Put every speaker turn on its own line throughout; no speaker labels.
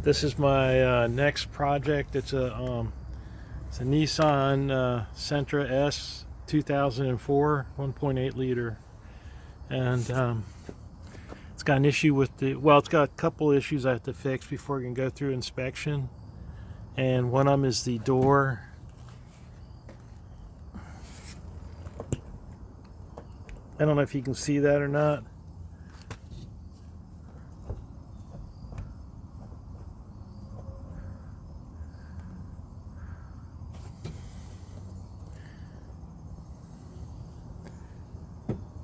This is my next project. It's a Nissan Sentra S 2004 1.8 liter, and it's got an issue with it's got a couple issues I have to fix before it can go through inspection, and one of them is the door. I don't know if you can see that or not.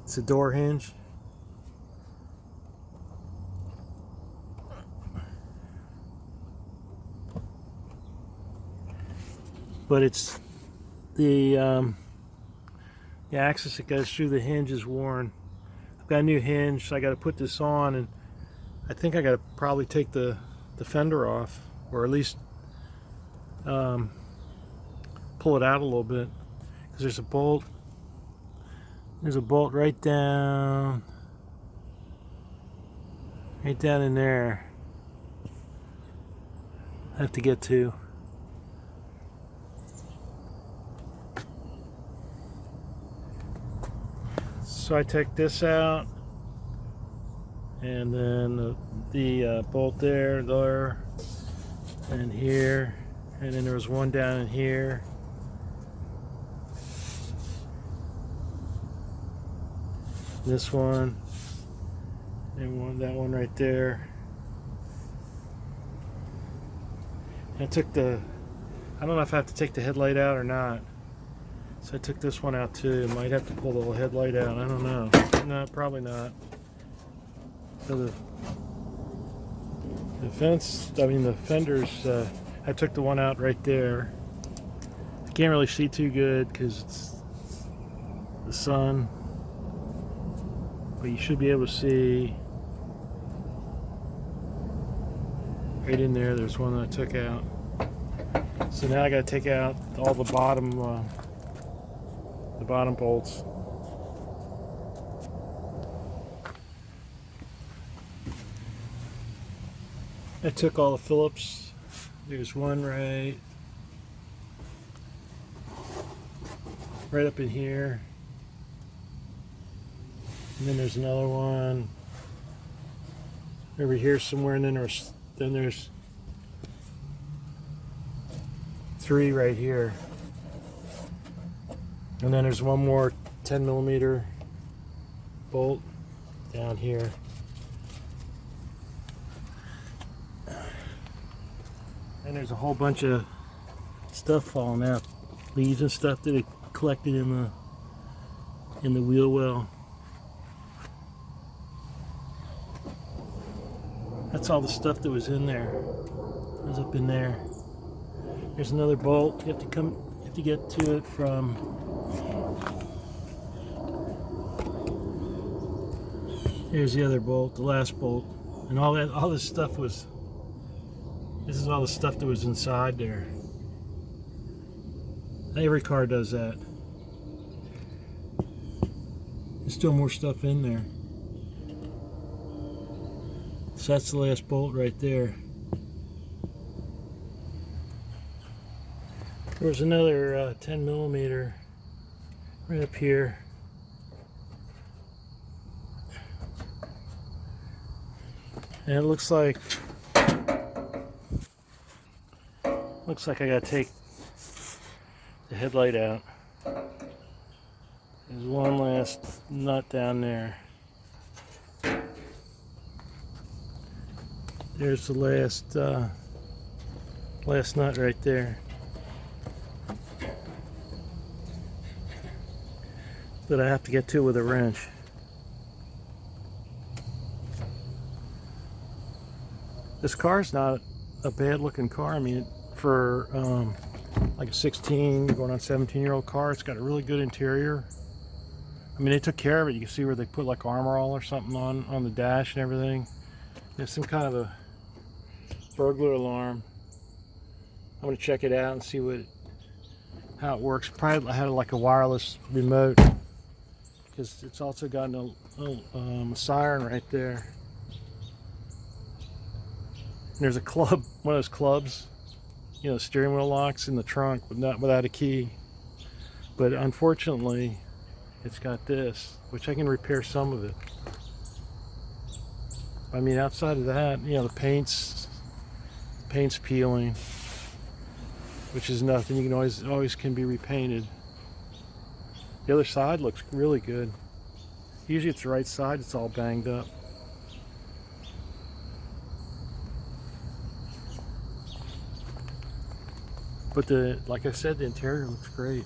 It's a door hinge. But it's the axis that goes through the hinge is worn. I've got a new hinge, so I got to put this on, and I think I got to probably take the fender off, or at least pull it out a little bit, because there's a bolt. There's a bolt right down in there I have to get to. So I take this out, and then the bolt there, and here, and then there was one down in here. This one, and that one right there. And I took I don't know if I have to take the headlight out or not. So I took this one out too. Might have to pull the whole headlight out. I don't know. No, probably not. So the fenders, I took the one out right there. I can't really see too good because it's the sun. But you should be able to see right in there. There's one that I took out. So now I got to take out all the bottom bolts. I took all the Phillips. There's one right up in here. And then there's another one over here somewhere, and then there's three right here. And then there's one more 10mm bolt down here. And there's a whole bunch of stuff falling out, leaves and stuff that it collected in the wheel well. That's all the stuff that was in there. It was up in there. There's another bolt. You have to get to it from here's the other bolt, the last bolt. And all this stuff was, this is all the stuff that was inside there. Every car does that. There's still more stuff in there. So that's the last bolt right there. There was another 10mm right up here. And it looks like I gotta take the headlight out. There's one last nut down there. There's the last nut right there. That I have to get to with a wrench. This car's not a bad looking car. I mean, for like a 16 going on 17-year-old car, it's got a really good interior. I mean, they took care of it. You can see where they put like Armor All or something on the dash and everything. There's some kind of a burglar alarm. I'm going to check it out and see how it works. Probably I had like a wireless remote, because it's also got a siren right there. And there's a club, one of those clubs, you know, steering wheel locks in the trunk without a key. But unfortunately, it's got this, which I can repair some of it. I mean, outside of that, you know, the paint's peeling, which is nothing. You can always can be repainted. The other side looks really good. Usually it's the right side, it's all banged up. But like I said, the interior looks great.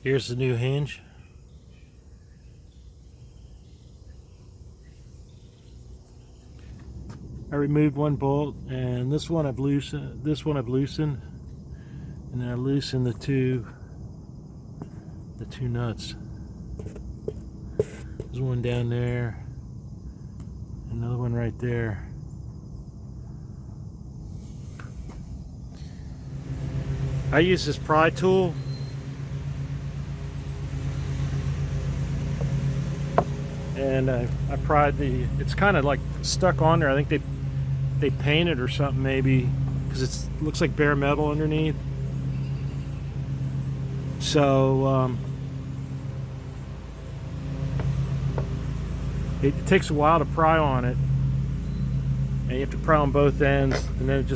Here's the new hinge. I removed one bolt, and this one I've loosened. And then I loosened the two nuts. There's one down there, another one right there. I use this pry tool. And I pried it's kind of like stuck on there. I think they painted or something maybe, because it looks like bare metal underneath. So it takes a while to pry on it, and you have to pry on both ends, and then it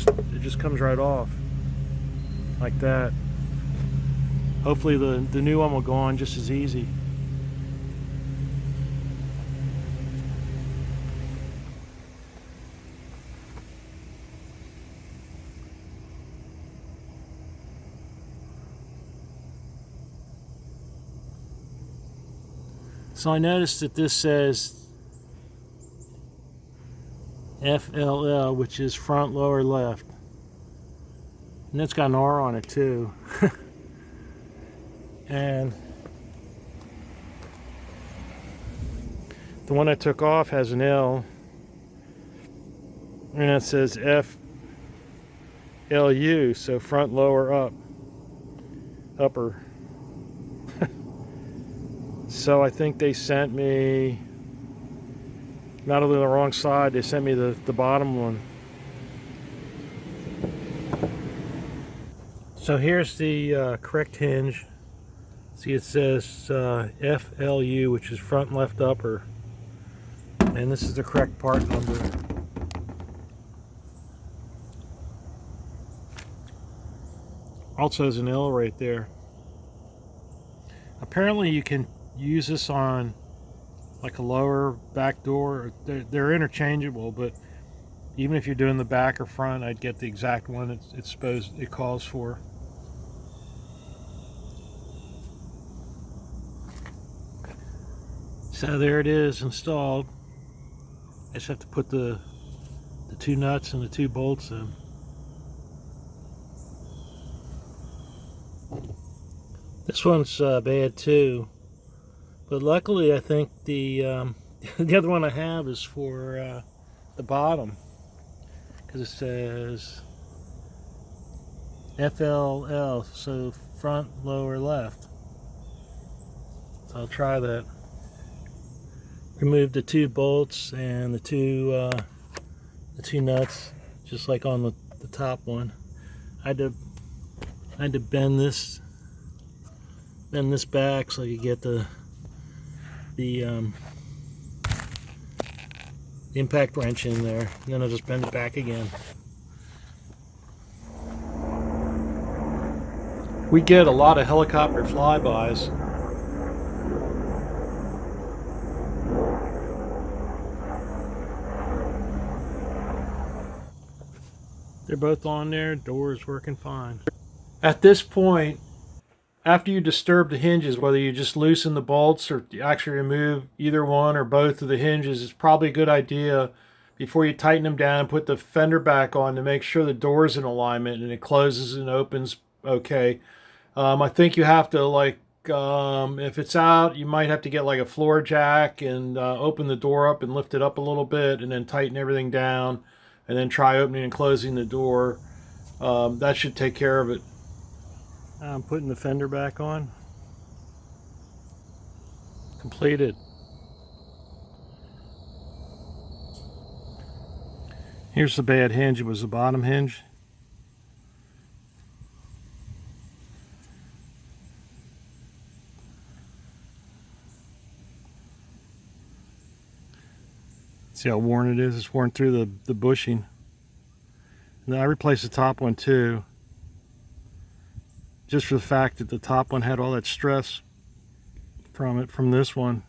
just comes right off like that. Hopefully the new one will go on just as easy. So I noticed that this says FLL, which is front lower left. And it's got an R on it too. And the one I took off has an L. And it says FLU, so front lower upper. So I think they sent me not only the wrong side, they sent me the bottom one. So here's the correct hinge. See, it says FLU, which is front left upper. And this is the correct part number. Also has an L right there. Apparently you can use this on like a lower back door. They're interchangeable, but even if you're doing the back or front, I'd get the exact one it calls for. So there it is installed. I just have to put the two nuts and the two bolts in. This one's bad too, but luckily I think the the other one I have is for the bottom, because it says FLL, so front lower left. So I'll try that. Remove the two bolts and the two nuts, just like on the top one. I had to bend this back so you get the impact wrench in there, and then I'll just bend it back again. We get a lot of helicopter flybys. They're both on there, door is working fine. At this point, after you disturb the hinges, whether you just loosen the bolts or actually remove either one or both of the hinges, it's probably a good idea before you tighten them down and put the fender back on to make sure the door's in alignment and it closes and opens okay. I think you have to, like, if it's out, you might have to get like a floor jack and open the door up and lift it up a little bit and then tighten everything down and then try opening and closing the door. That should take care of it. I'm putting the fender back on. Completed. Here's the bad hinge. It was the bottom hinge. See how worn it is? It's worn through the bushing. And I replaced the top one too, just for the fact that the top one had all that stress from this one.